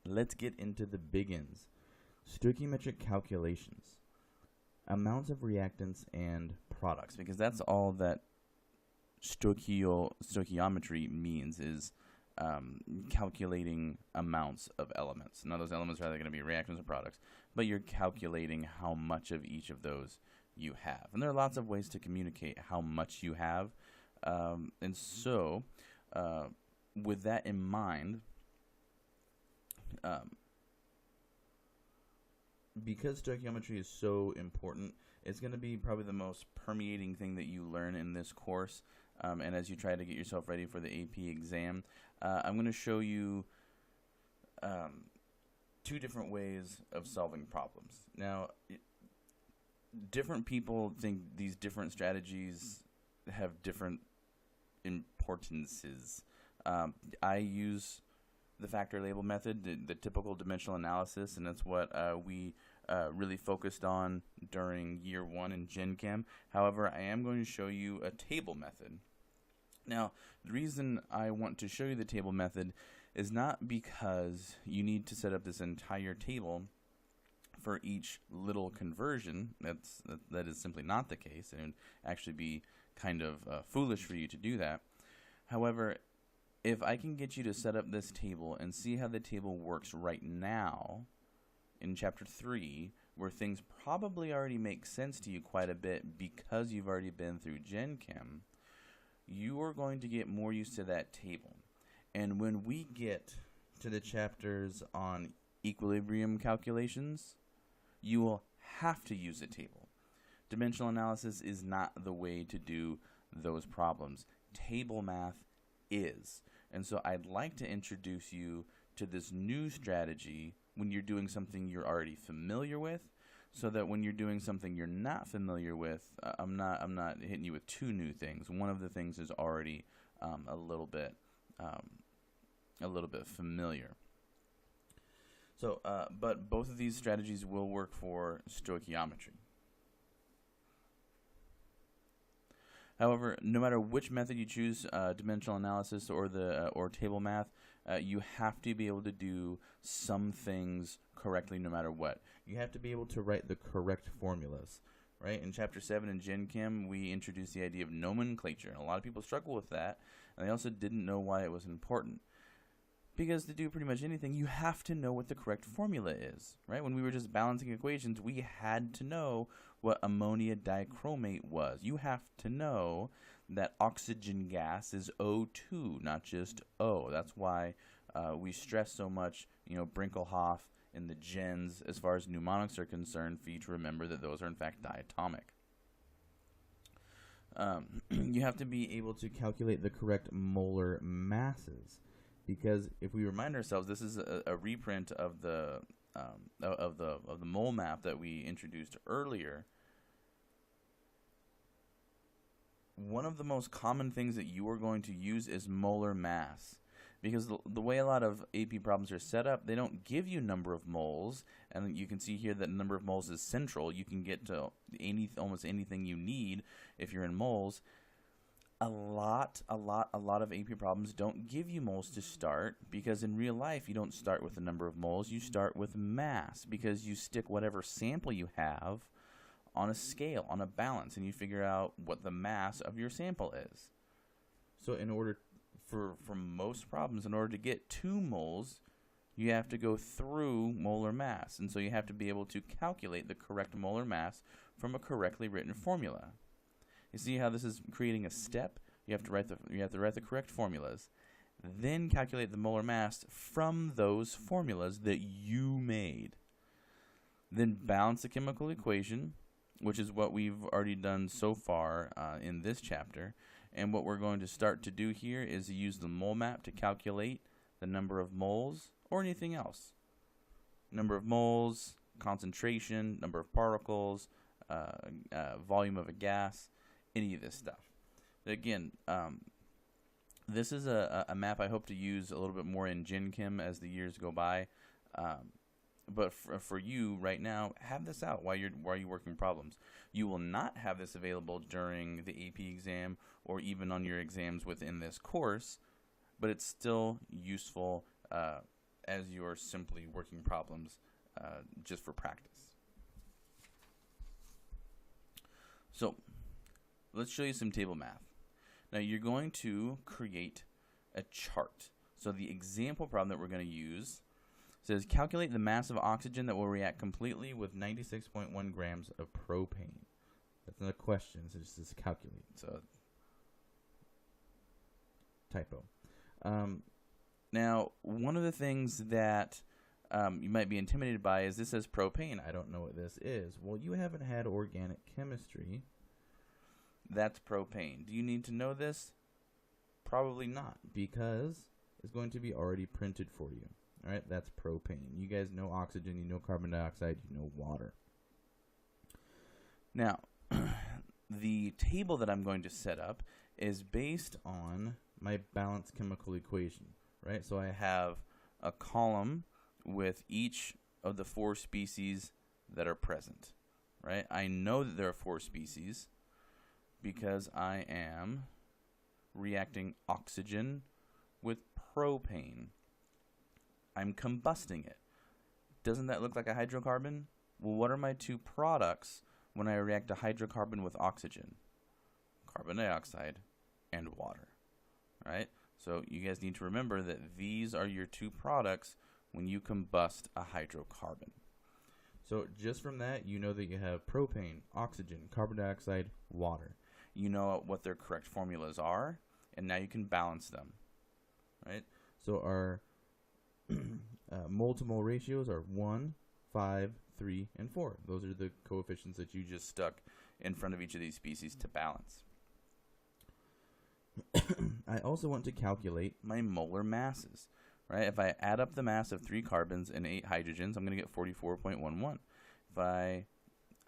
let's get into the biggins. Stoichiometric calculations, amounts of reactants and products, because that's all that stoichiometry means, is calculating amounts of elements. Now, those elements are either going to be reactants or products, but you're calculating how much of each of those you have. And there are lots of ways to communicate how much you have. And so, with that in mind, because stoichiometry is so important, it's going to be probably the most permeating thing that you learn in this course. And as you try to get yourself ready for the AP exam, I'm going to show you two different ways of solving problems. Now, different people think these different strategies have different importances. I use the factor label method, the typical dimensional analysis, and that's what we really focused on during year 1 in Gen Chem. However, I am going to show you a table method. Now, the reason I want to show you the table method is not because you need to set up this entire table for each little conversion. That is simply not the case, and it would actually be kind of foolish for you to do that. However, if I can get you to set up this table and see how the table works right now in Chapter 3, where things probably already make sense to you quite a bit because you've already been through Gen Chem, you are going to get more used to that table. And when we get to the chapters on equilibrium calculations, you will have to use a table. Dimensional analysis is not the way to do those problems. Table math is. And so I'd like to introduce you to this new strategy when you're doing something you're already familiar with, so that when you're doing something you're not familiar with, I'm not hitting you with two new things. One of the things is already a little bit familiar. So, but both of these strategies will work for stoichiometry. However, no matter which method you choose, dimensional analysis or table math, you have to be able to do some things correctly no matter what. You have to be able to write the correct formulas, right? In Chapter 7 in Gen Chem, we introduced the idea of nomenclature. And a lot of people struggle with that, and they also didn't know why it was important. Because to do pretty much anything, you have to know what the correct formula is, right? When we were just balancing equations, we had to know what ammonia dichromate was. You have to know that oxygen gas is O2, not just O. That's why we stress so much, Brinkelhoff and the gens as far as mnemonics are concerned, for you to remember that those are in fact diatomic. You have to be able to calculate the correct molar masses, because if we remind ourselves, this is a reprint of the mole map that we introduced earlier. One of the most common things that you are going to use is molar mass, because the way a lot of AP problems are set up, they don't give you number of moles, and you can see here that number of moles is central. You can get to almost anything you need if you're in moles. A lot of AP problems don't give you moles to start, because in real life you don't start with the number of moles, you start with mass, because you stick whatever sample you have on a scale, on a balance, and you figure out what the mass of your sample is. So in order for most problems, in order to get 2 moles, you have to go through molar mass, and so you have to be able to calculate the correct molar mass from a correctly written formula. You see how this is creating a step? You have to write the correct formulas, then calculate the molar mass from those formulas that you made. Then balance the chemical equation, which is what we've already done so far in this chapter. And what we're going to start to do here is to use the mole map to calculate the number of moles or anything else. Number of moles, concentration, number of particles, volume of a gas, any of this stuff. Again, this is a map I hope to use a little bit more in Gen Chem as the years go by. But for you right now, have this out while you're working problems. You will not have this available during the AP exam or even on your exams within this course, but it's still useful as you're simply working problems just for practice. So let's show you some table math. Now you're going to create a chart. So the example problem that we're going to use says calculate the mass of oxygen that will react completely with 96.1 grams of propane. That's not a question, so it just says calculate. So typo. Now, one of the things that you might be intimidated by is this says propane. I don't know what this is. Well, you haven't had organic chemistry. That's propane. Do you need to know this? Probably not, because it's going to be already printed for you. All right, that's propane. You guys know oxygen, you know carbon dioxide, you know water. Now, the table that I'm going to set up is based on my balanced chemical equation, right? So I have a column with each of the 4 species that are present, right? I know that there are 4 species because I am reacting oxygen with propane. I'm combusting it. Doesn't that look like a hydrocarbon? Well, what are my 2 products when I react a hydrocarbon with oxygen? Carbon dioxide and water, right? So you guys need to remember that these are your 2 products when you combust a hydrocarbon. So just from that, you know that you have propane, oxygen, carbon dioxide, water. You know what their correct formulas are, and now you can balance them, right? So our mole-to-mole ratios are 1, 5, 3, and 4. Those are the coefficients that you just stuck in front of each of these species to balance. I also want to calculate my molar masses, right? If I add up the mass of 3 carbons and 8 hydrogens, I'm going to get 44.11. If I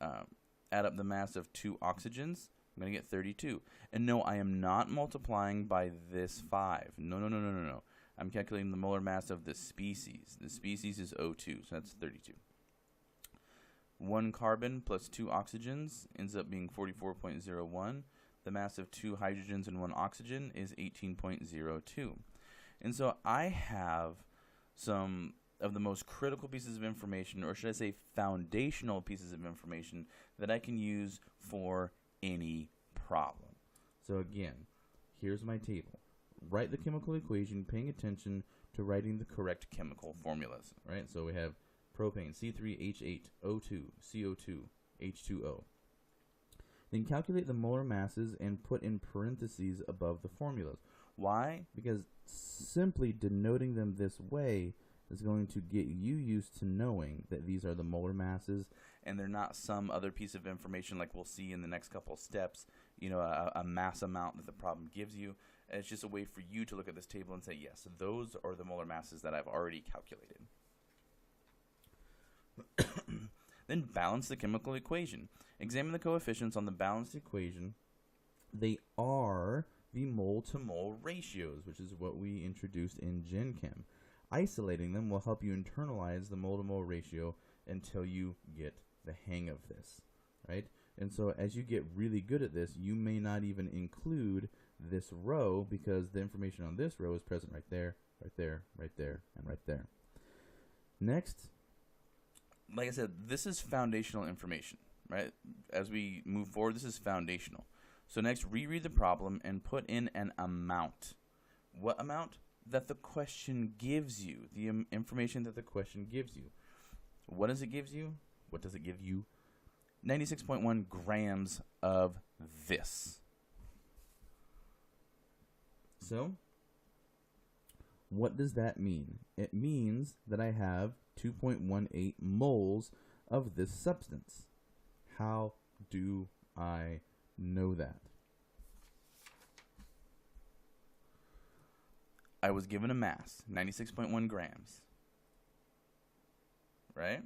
add up the mass of 2 oxygens, I'm going to get 32. And no, I am not multiplying by this 5. No. I'm calculating the molar mass of the species. The species is O2, so that's 32. 1 carbon plus 2 oxygens ends up being 44.01. The mass of 2 hydrogens and 1 oxygen is 18.02. And so I have some of the most critical pieces of information, or should I say foundational pieces of information, that I can use for any problem. So again, here's my table. Write the chemical equation, paying attention to writing the correct chemical formulas, right? So we have propane, C3H8O2, CO2, H2O. Then calculate the molar masses and put in parentheses above the formulas. Why? Because simply denoting them this way is going to get you used to knowing that these are the molar masses, and they're not some other piece of information like we'll see in the next couple steps, a mass amount that the problem gives you. It's just a way for you to look at this table and say, yes, those are the molar masses that I've already calculated. Then balance the chemical equation. Examine the coefficients on the balanced equation. They are the mole-to-mole ratios, which is what we introduced in Gen Chem. Isolating them will help you internalize the mole-to-mole ratio until you get the hang of this, right? And so as you get really good at this, you may not even include this row because the information on this row is present right there, right there, right there, and right there. Next, like I said, this is foundational information, right? As we move forward, this is foundational. So next, reread the problem and put in an amount. What amount? That the question gives you. The information that the question gives you. What does it give you? What does it give you? 96.1 grams of this. So, what does that mean? It means that I have 2.18 moles of this substance. How do I know that? I was given a mass, 96.1 grams, right?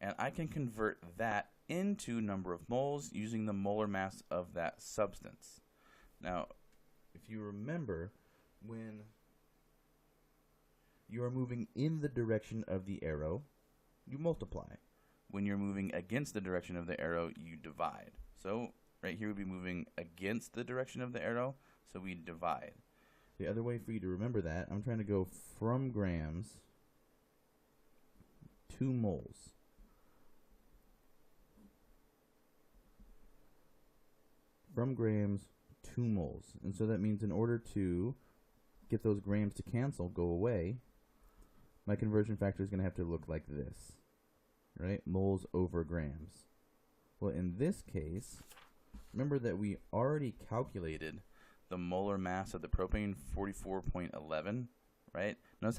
And I can convert that into number of moles using the molar mass of that substance. Now, if you remember, when you are moving in the direction of the arrow, you multiply. When you're moving against the direction of the arrow, you divide. So right here we'd be moving against the direction of the arrow, so we divide. The other way for you to remember that, I'm trying to go from grams 2 moles. From grams, 2 moles. And so that means in order to get those grams to cancel, go away, my conversion factor is going to have to look like this, right? Moles over grams. Well, in this case, remember that we already calculated the molar mass of the propane, 44.11, right? Notice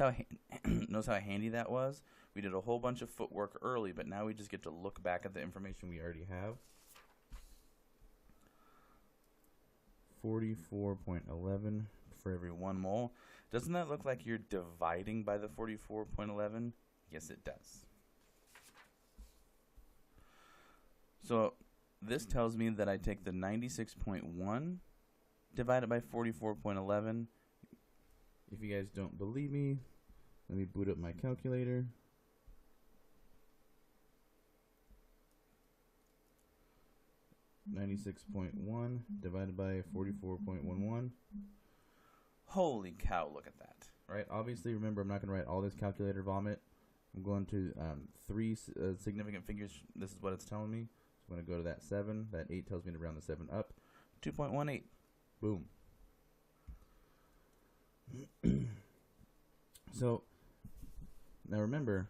how handy that was? We did a whole bunch of footwork early, but now we just get to look back at the information we already have. 44.11 for every 1 mole. Doesn't that look like you're dividing by the 44.11? Yes, it does. So this tells me that I take the 96.1 divided by 44.11. If you guys don't believe me, let me boot up my calculator. .1 divided by 44.11. Holy cow, look at that. Right, obviously, remember, I'm not going to write all this calculator vomit. I'm going to 3 significant figures. This is what it's telling me. So I'm going to go to that 7. That 8 tells me to round the 7 up. 2.18. Boom. So, now remember,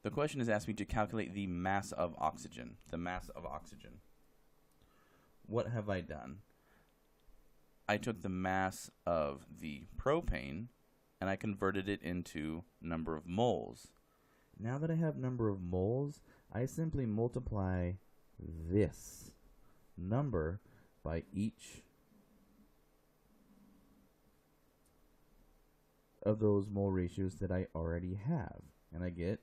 the question is asking me to calculate the mass of oxygen. The mass of oxygen. What have I done? I took the mass of the propane and I converted it into number of moles. Now that I have number of moles, I simply multiply this number by each of those mole ratios that I already have. And I get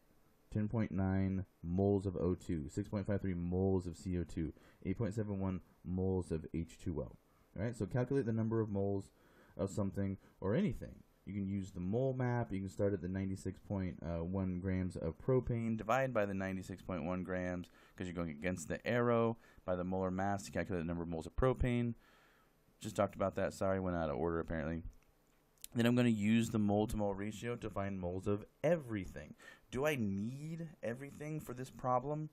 10.9 moles of O2, 6.53 moles of CO2, 8.71 moles of H2O. All right, so calculate the number of moles of something or anything. You can use the mole map. You can start at the 96.1 grams of propane, divide by the 96.1 grams, because you're going against the arrow, by the molar mass to calculate the number of moles of propane. Just talked about that. Sorry, went out of order apparently. Then I'm going to use the mole-to-mole ratio to find moles of everything. Do I need everything for this problem?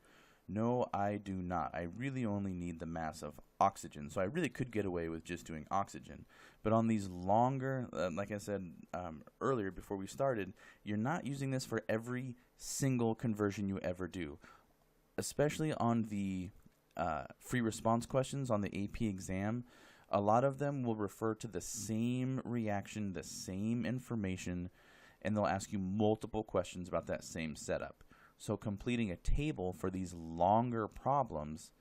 No, I do not. I really only need the mass of oxygen. So I really could get away with just doing oxygen. But on these longer, like I said earlier before we started, you're not using this for every single conversion you ever do. Especially on the free response questions on the AP exam, a lot of them will refer to the same reaction, the same information, and they'll ask you multiple questions about that same setup. So completing a table for these longer problems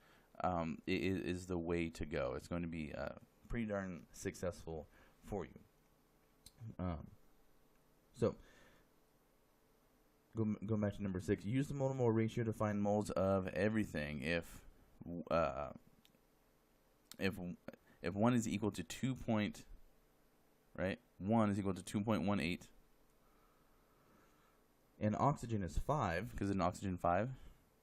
is the way to go. It's going to be pretty darn successful for you. So go back to number 6. Use the mole-to-mole ratio to find moles of everything. If 1 is equal to 1 is equal to 2.18. And oxygen is 5, because in oxygen 5,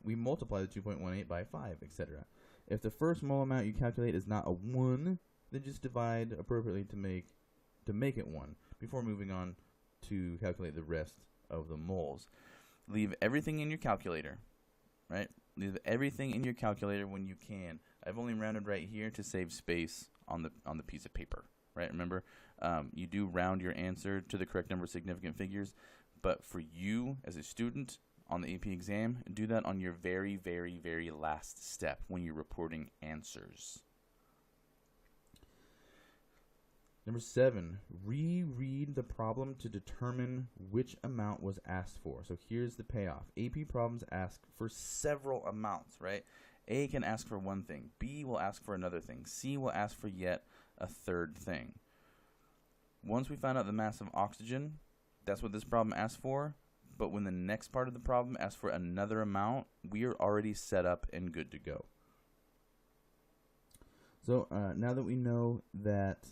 we multiply the 2.18 by 5, etc. If the first mole amount you calculate is not a 1, then just divide appropriately to make it 1 before moving on to calculate the rest of the moles. Leave everything in your calculator, right? Leave everything in your calculator when you can. I've only rounded right here to save space on the piece of paper, right? Remember, you do round your answer to the correct number of significant figures. But for you as a student on the AP exam, do that on your very, very, very last step when you're reporting answers. Number 7, reread the problem to determine which amount was asked for. So here's the payoff. AP problems ask for several amounts, right? A can ask for one thing. B will ask for another thing. C will ask for yet a third thing. Once we find out the mass of oxygen, that's what this problem asks for, but when the next part of the problem asks for another amount, we are already set up and good to go. So now that we know that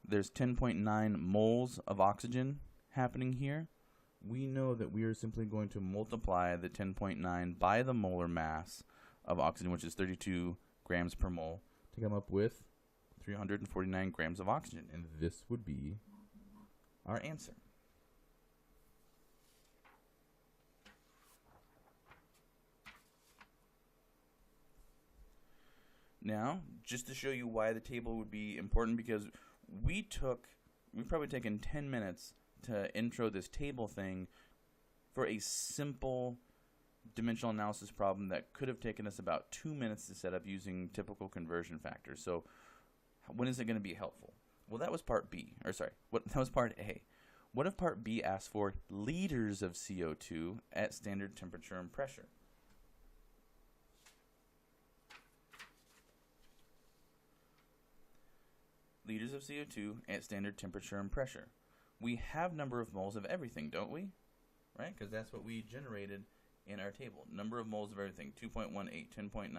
there's 10.9 moles of oxygen happening here, we know that we are simply going to multiply the 10.9 by the molar mass of oxygen, which is 32 grams per mole, to come up with 349 grams of oxygen, and this would be our answer. Now, just to show you why the table would be important, because we've probably taken 10 minutes to intro this table thing for a simple dimensional analysis problem that could have taken us about 2 minutes to set up using typical conversion factors. So when is it going to be helpful? Well, that was part B, or sorry, that was part A. What if part B asks for liters of CO2 at standard temperature and pressure? Liters of CO2 at standard temperature and pressure. We have number of moles of everything, don't we? Right? Because that's what we generated in our table. Number of moles of everything, 2.18, 10.9,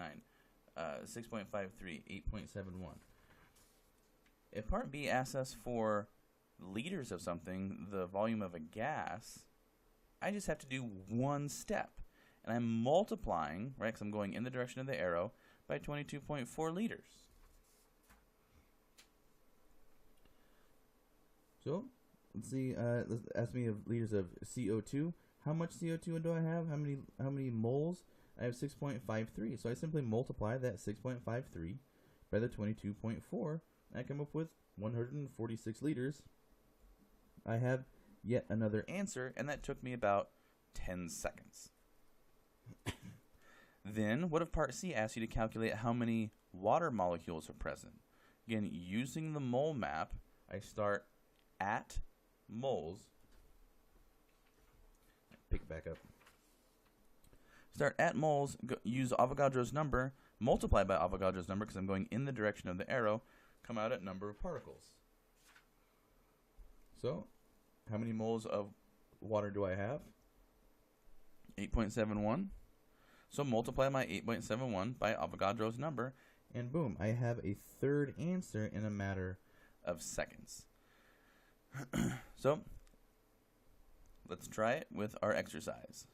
6.53, 8.71. If part B asks us for liters of something, the volume of a gas, I just have to do one step. And I'm multiplying, right, because I'm going in the direction of the arrow, by 22.4 liters. So, let's see, let's ask me of liters of CO2. How much CO2 do I have? How many moles? I have 6.53. So I simply multiply that 6.53 by the 22.4, and I come up with 146 liters. I have yet another answer, and that took me about 10 seconds. Then, what if part C asks you to calculate how many water molecules are present? Again, using the mole map, I start at moles. Pick it back up. Start at moles, use Avogadro's number, multiply by Avogadro's number because I'm going in the direction of the arrow, come out at number of particles. So, how many moles of water do I have? 8.71. So multiply my 8.71 by Avogadro's number, and boom, I have a third answer in a matter of seconds. So, let's try it with our exercise.